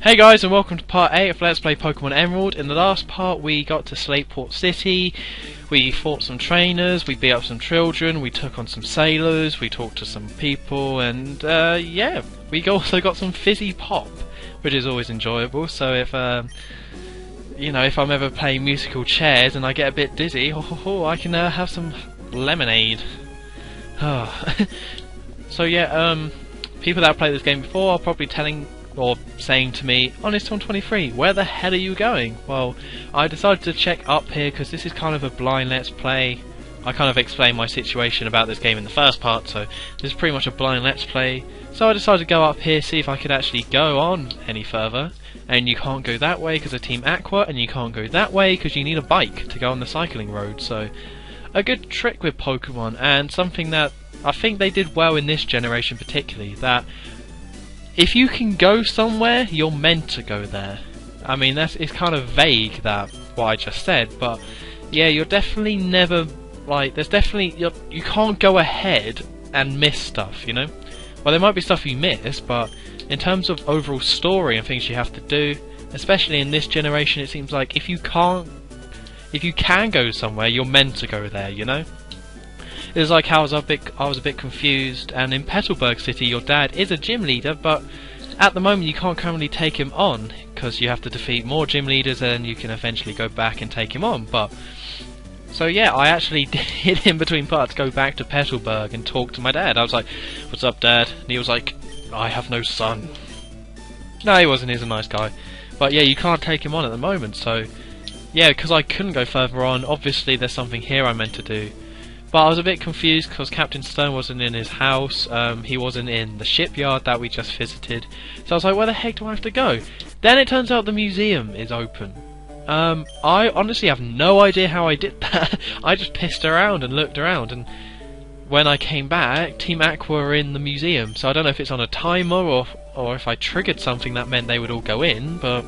Hey guys, and welcome to part 8 of Let's Play Pokemon Emerald. In the last part we got to Slateport City, we fought some trainers, we beat up some children, we took on some sailors, we talked to some people, and yeah, we also got some fizzy pop, which is always enjoyable. So if you know, if I'm ever playing musical chairs and I get a bit dizzy, I can have some lemonade. So yeah, people that have played this game before are probably telling or saying to me, Honest 123, where the hell are you going? Well, I decided to check up here because this is kind of a blind let's play. I kind of explained my situation about this game in the first part, so this is pretty much a blind let's play. So I decided to go up here, see if I could actually go on any further. And you can't go that way because of Team Aqua, and you can't go that way because you need a bike to go on the cycling road. So a good trick with Pokemon, and something that I think they did well in this generation particularly, that if you can go somewhere, you're meant to go there. I mean, it's kind of vague, that what I just said, but yeah, you're definitely never, like, there's definitely, you can't go ahead and miss stuff, you know? Well, there might be stuff you miss, but in terms of overall story and things you have to do, especially in this generation, it seems like if you can go somewhere, you're meant to go there, you know? It was like how I was a bit confused, and in Petalburg City your dad is a gym leader, but at the moment you can't currently take him on because you have to defeat more gym leaders and you can eventually go back and take him on. But so yeah, I actually did in between parts go back to Petalburg and talk to my dad. I was like, "What's up, Dad?" And he was like, "I have no son." No, he wasn't. He's a nice guy, but yeah, you can't take him on at the moment. So yeah, because I couldn't go further on. Obviously, there's something here I meant to do. But I was a bit confused because Captain Stone wasn't in his house, he wasn't in the shipyard that we just visited, so I was like, where the heck do I have to go? Then it turns out the museum is open. I honestly have no idea how I did that. I just pissed around and looked around, and when I came back, Team Aqua were in the museum, so I don't know if it's on a timer or if I triggered something that meant they would all go in, but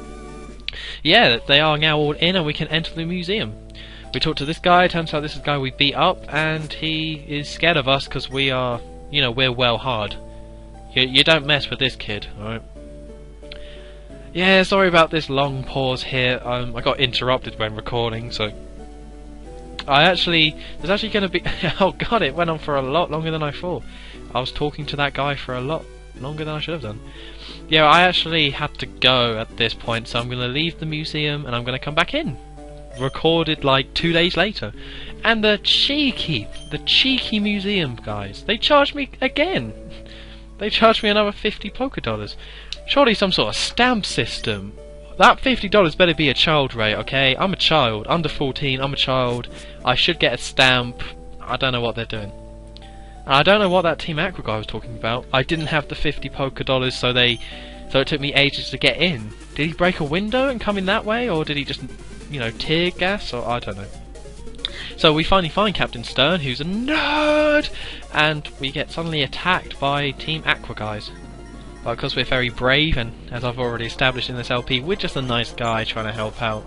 yeah, they are now all in and we can enter the museum. We talked to this guy, turns out this is the guy we beat up, and he is scared of us because we are, you know, we're well hard. You don't mess with this kid, alright? Yeah, sorry about this long pause here, I got interrupted when recording, so there's actually going to be, oh god, it went on for a lot longer than I thought. I was talking to that guy for a lot longer than I should have done. Yeah, I actually had to go at this point, so I'm going to leave the museum and I'm going to come back in. Recorded like 2 days later, and the cheeky museum guys, they charged me again. They charged me another $50 Poké. Surely some sort of stamp system. That $50 better be a child rate, okay? I'm a child, under 14. I'm a child. I should get a stamp. I don't know what they're doing. And I don't know what that Team Aqua guy was talking about. I didn't have the $50 Poké, so it took me ages to get in. Did he break a window and come in that way, or did he just, you know, tear gas, or I don't know. So we finally find Captain Stern, who's a nerd, and we get suddenly attacked by Team Aqua guys. But because we're very brave, and as I've already established in this LP, we're just a nice guy trying to help out,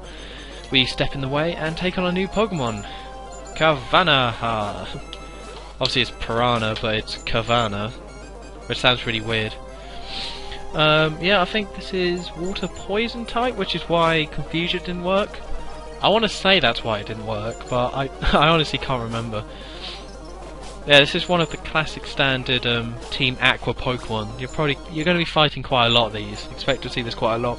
we step in the way and take on a new Pokemon, Kavanaha. Obviously it's Piranha, but it's Kavana, which sounds really weird. Yeah, I think this is water poison type, which is why Confusion didn't work. I want to say that's why it didn't work, but I honestly can't remember. Yeah, this is one of the classic standard Team Aqua Pokemon. You're going to be fighting quite a lot of these. Expect to see this quite a lot.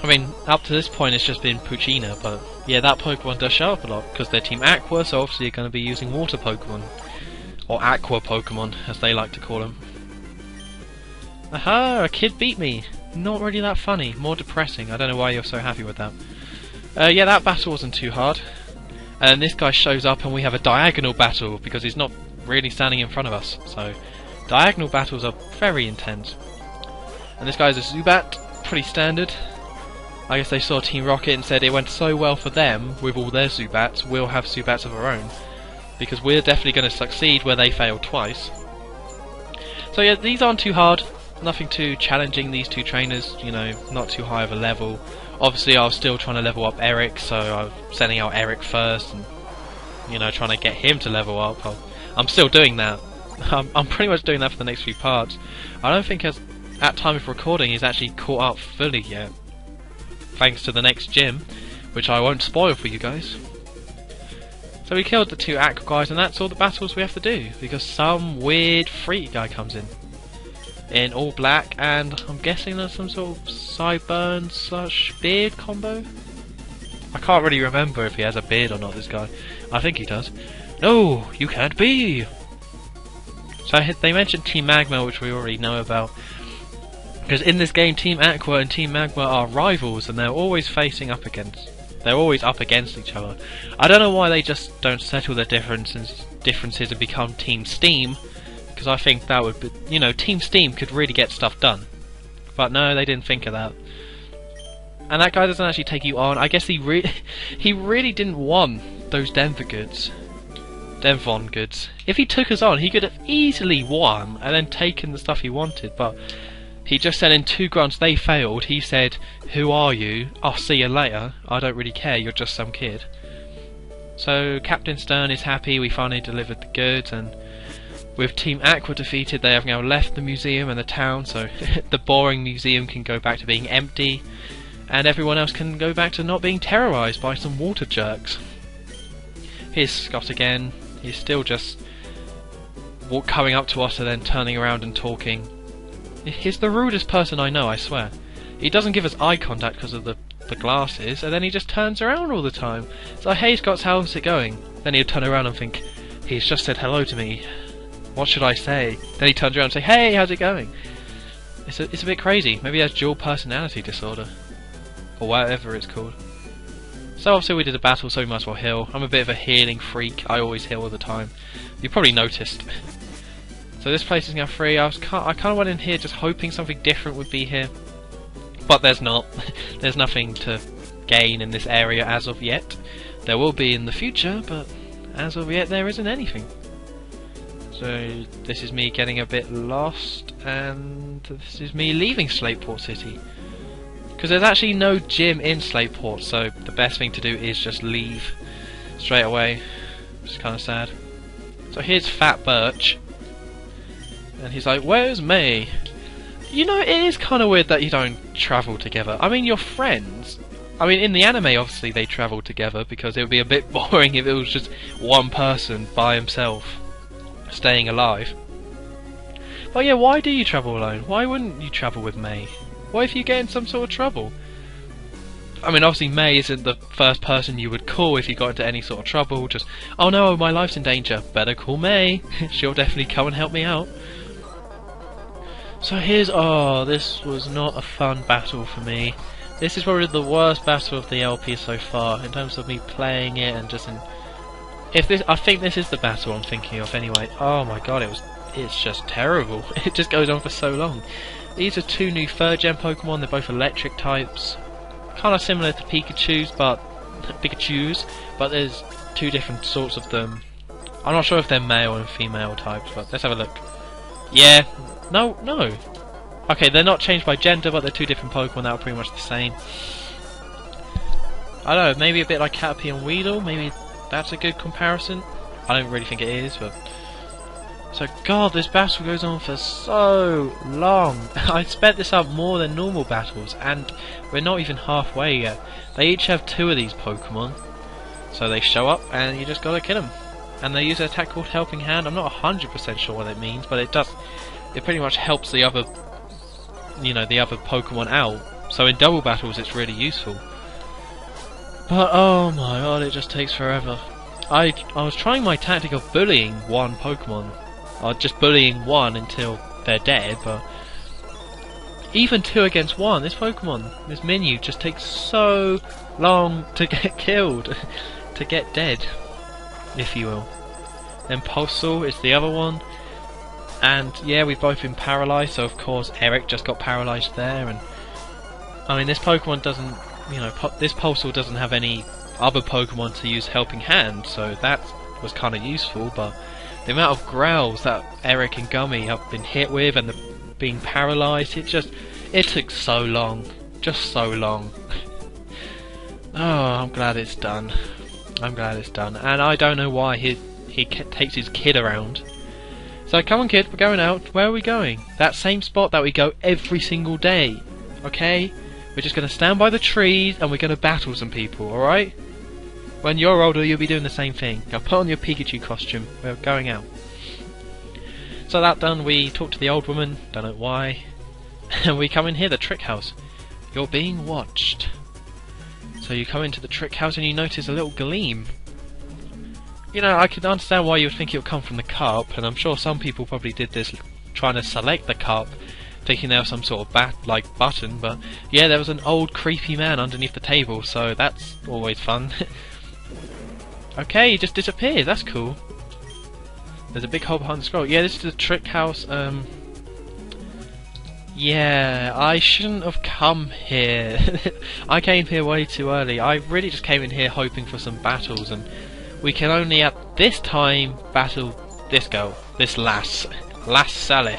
I mean, up to this point it's just been Puccina, but yeah, that Pokemon does show up a lot because they're Team Aqua, so obviously you're going to be using water Pokemon, or Aqua Pokemon as they like to call them. Aha! A kid beat me! Not really that funny, more depressing. I don't know why you're so happy with that. Yeah, that battle wasn't too hard. And this guy shows up and we have a diagonal battle because he's not really standing in front of us. So, diagonal battles are very intense. And this guy's a Zubat, pretty standard. I guess they saw Team Rocket and said it went so well for them with all their Zubats, we'll have Zubats of our own. Because we're definitely going to succeed where they failed twice. So yeah, these aren't too hard. Nothing too challenging, these two trainers, you know, not too high of a level. Obviously I was still trying to level up Eric, so I was sending out Eric first and, you know, trying to get him to level up. I'm still doing that. I'm pretty much doing that for the next few parts. I don't think at time of recording he's actually caught up fully yet, thanks to the next gym, which I won't spoil for you guys. So we killed the 2 Aqua guys, and that's all the battles we have to do, because some weird freak guy comes in all black, and I'm guessing there's some sort of sideburn / beard combo. I can't really remember if he has a beard or not, this guy. I think he does. No, you can't be! So they mentioned Team Magma, which we already know about. Because in this game, Team Aqua and Team Magma are rivals, and they're always up against each other. I don't know why they just don't settle their differences and become Team Steam, because I think that would be, you know, Team Steam could really get stuff done. But no, they didn't think of that. And that guy doesn't actually take you on. I guess he really didn't want those Denver goods. Devon goods. If he took us on, he could have easily won and then taken the stuff he wanted, but he just said in 2 grunts they failed. He said, "Who are you? I'll see you later. I don't really care, you're just some kid." So Captain Stern is happy we finally delivered the goods, and with Team Aqua defeated, they have now left the museum and the town, so the boring museum can go back to being empty, and everyone else can go back to not being terrorised by some water jerks. Here's Scott again. He's still just coming up to us and then turning around and talking. He's the rudest person I know, I swear. He doesn't give us eye contact because of the glasses, and then he just turns around all the time. It's like, "Hey Scott, how's it going?" Then he'll turn around and think, "He's just said hello to me. What should I say?" Then he turns around and say, "Hey, how's it going?" It's a bit crazy. Maybe he has dual personality disorder, or whatever it's called. So obviously we did a battle, so we might as well heal. I'm a bit of a healing freak. I always heal all the time. You probably noticed. So this place is now free. I kind of went in here just hoping something different would be here, but there's not. There's nothing to gain in this area as of yet. There will be in the future, but as of yet there isn't anything. So this is me getting a bit lost, and this is me leaving Slateport City. Because there's actually no gym in Slateport, so the best thing to do is just leave straight away. Which is kind of sad. So here's Fat Birch, and he's like, "Where's May?" You know, it is kind of weird that you don't travel together. I mean, you're friends. I mean, in the anime, obviously, they travel together, because it would be a bit boring if it was just one person by himself, staying alive. But yeah, why do you travel alone? Why wouldn't you travel with May? What if you get in some sort of trouble? I mean, obviously May isn't the first person you would call if you got into any sort of trouble. Just, "Oh no, my life's in danger. Better call May. She'll definitely come and help me out." So here's... oh, this was not a fun battle for me. This is probably the worst battle of the LP so far, in terms of me playing it and just in... I think this is the battle I'm thinking of anyway. Oh my god, it's just terrible. It just goes on for so long. These are 2 new 3rd gen Pokemon. They're both electric types, kind of similar to Pikachu's, but there's 2 different sorts of them. I'm not sure if they're male and female types, but let's have a look. Yeah, no. Okay, they're not changed by gender, but they're 2 different Pokemon that are pretty much the same. I don't know, maybe a bit like Caterpie and Weedle. Maybe that's a good comparison. I don't really think it is, but... So, god, this battle goes on for so long. I sped this up more than normal battles, and we're not even halfway yet. They each have 2 of these Pokemon, so they show up, and you just gotta kill them. And they use an attack called Helping Hand. I'm not 100% sure what it means, but it does. It pretty much helps the other, the other Pokemon out. So in double battles, it's really useful. But oh my god, it just takes forever. I was trying my tactic of bullying one Pokemon. Just bullying one until they're dead, but even 2 against 1, this Minu just takes so long to get killed, to get dead, if you will. Then Pulsar is the other one, and yeah, we've both been paralysed, so of course Eric just got paralysed there, and I mean this Pokemon doesn't, this Pulsar doesn't have any other Pokemon to use Helping Hand, so that was kind of useful, but the amount of growls that Eric and Gummy have been hit with and being paralysed, it took so long. Just so long. Oh, I'm glad it's done. And I don't know why he takes his kid around. It's So come on kid, we're going out. Where are we going? That same spot that we go every single day. Okay? We're just going to stand by the trees and we're going to battle some people, alright? When you're older you'll be doing the same thing. Now put on your Pikachu costume. We're going out. So that done, we talk to the old woman, don't know why. And we come in here, the trick house. You're being watched. So you come into the trick house and you notice a little gleam. You know, I can understand why you would think it would come from the cup, and I'm sure some people probably did this trying to select the cup, thinking there was some sort of button, but yeah, there was an old creepy man underneath the table, so that's always fun. Okay, he just disappeared, that's cool. There's a big hole behind the scroll. Yeah, this is the trick house. Yeah, I shouldn't have come here. I came here way too early. I really just came in here hoping for some battles, and we can only at this time battle this girl, this lass Sally,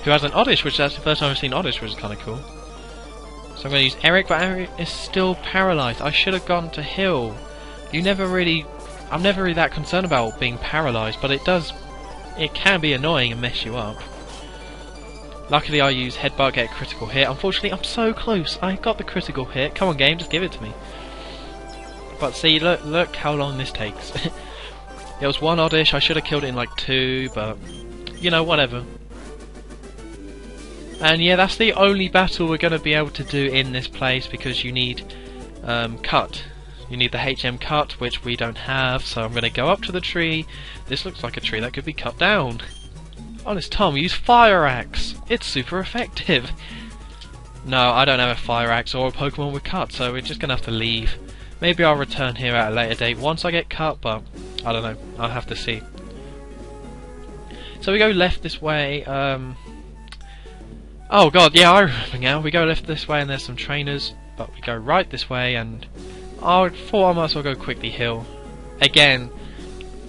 who has an Oddish, which that's the first time I've seen Oddish, which is kind of cool. So I'm going to use Eric, but Eric is still paralysed. I should have gone to Hill. I'm never really that concerned about being paralysed, but it can be annoying and mess you up. Luckily I use Headbutt, get a critical hit. Unfortunately I'm so close, I got the critical hit. Come on game, just give it to me. But see, look how long this takes. It was one Oddish, I should have killed it in like 2, but you know, whatever. And yeah, that's the only battle we're going to be able to do in this place, because you need cut. You need the HM cut, which we don't have, so I'm going to go up to the tree. This looks like a tree that could be cut down. Honest Tom, use Fire Axe! It's super effective! No, I don't have a Fire Axe or a Pokemon with cut, so we're just going to have to leave. Maybe I'll return here at a later date once I get cut, but I don't know. I'll have to see. So we go left this way. Oh god, yeah, I remember now. We go left this way and there's some trainers, but we go right this way, and I thought I might as well go quickly Hill. Again,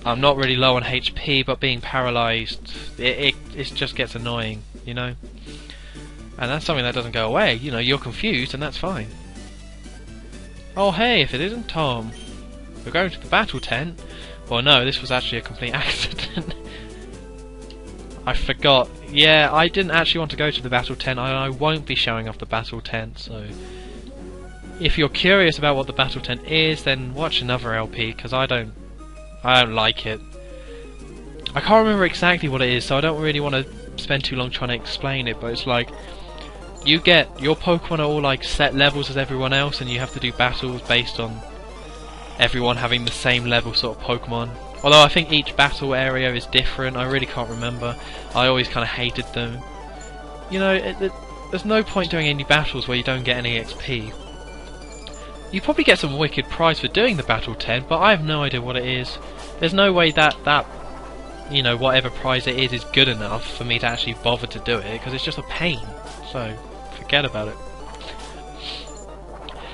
I'm not really low on HP, but being paralysed, it just gets annoying, you know? And that's something that doesn't go away. You know, you're confused, and that's fine. Oh hey, if it isn't Tom. We're going to the battle tent. Well no, this was actually a complete accident. I forgot. Yeah, I didn't actually want to go to the battle tent. I won't be showing off the battle tent, so if you're curious about what the battle tent is, then watch another LP, because I don't like it. I can't remember exactly what it is, so I don't really want to spend too long trying to explain it, but it's like you get your Pokemon are all like set levels as everyone else, and you have to do battles based on everyone having the same level sort of Pokemon. Although I think each battle area is different, I really can't remember. I always kind of hated them. You know, there's no point doing any battles where you don't get any XP. You probably get some wicked prize for doing the battle tent, but I have no idea what it is. There's no way that you know, whatever prize it is good enough for me to actually bother to do it, because it's just a pain. So forget about it.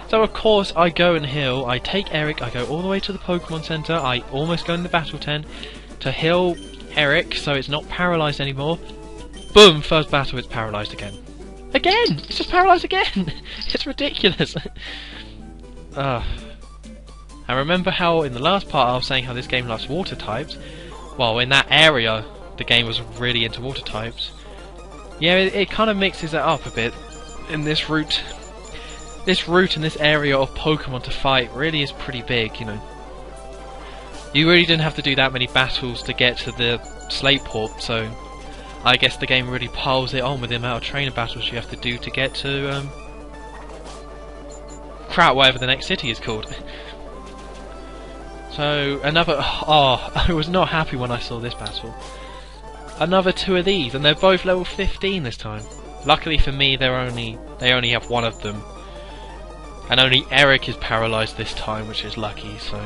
So of course I go and heal, I take Eric, I go all the way to the Pokemon Center, I almost go in the battle tent to heal Eric so it's not paralysed anymore. Boom, first battle it's paralysed again. Again! It's just paralysed again! It's ridiculous! And remember how in the last part I was saying how this game loves water types? Well, in that area the game was really into water types. Yeah, it kind of mixes it up a bit in this route. This route and this area of Pokemon to fight really is pretty big, you know. You really didn't have to do that many battles to get to the Slateport, so I guess the game really piles it on with the amount of trainer battles you have to do to get to crap, whatever the next city is called. So another, I was not happy when I saw this battle. Another 2 of these, and they're both level 15 this time. Luckily for me, they only have one of them. And only Eric is paralysed this time, which is lucky, so...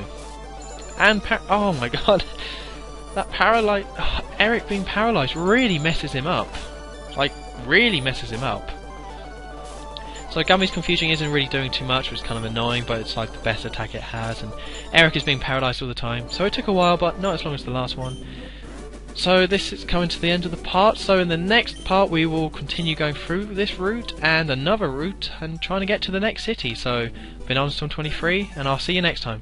And oh my god! That Eric being paralysed really messes him up. Like, really messes him up. So Gummy's Confusing isn't really doing too much, which is kind of annoying, but it's like the best attack it has, and Eric is being paralysed all the time. So it took a while, but not as long as the last one. So this is coming to the end of the part, so in the next part we will continue going through this route and another route and trying to get to the next city. So, been Honest Tom 23, and I'll see you next time.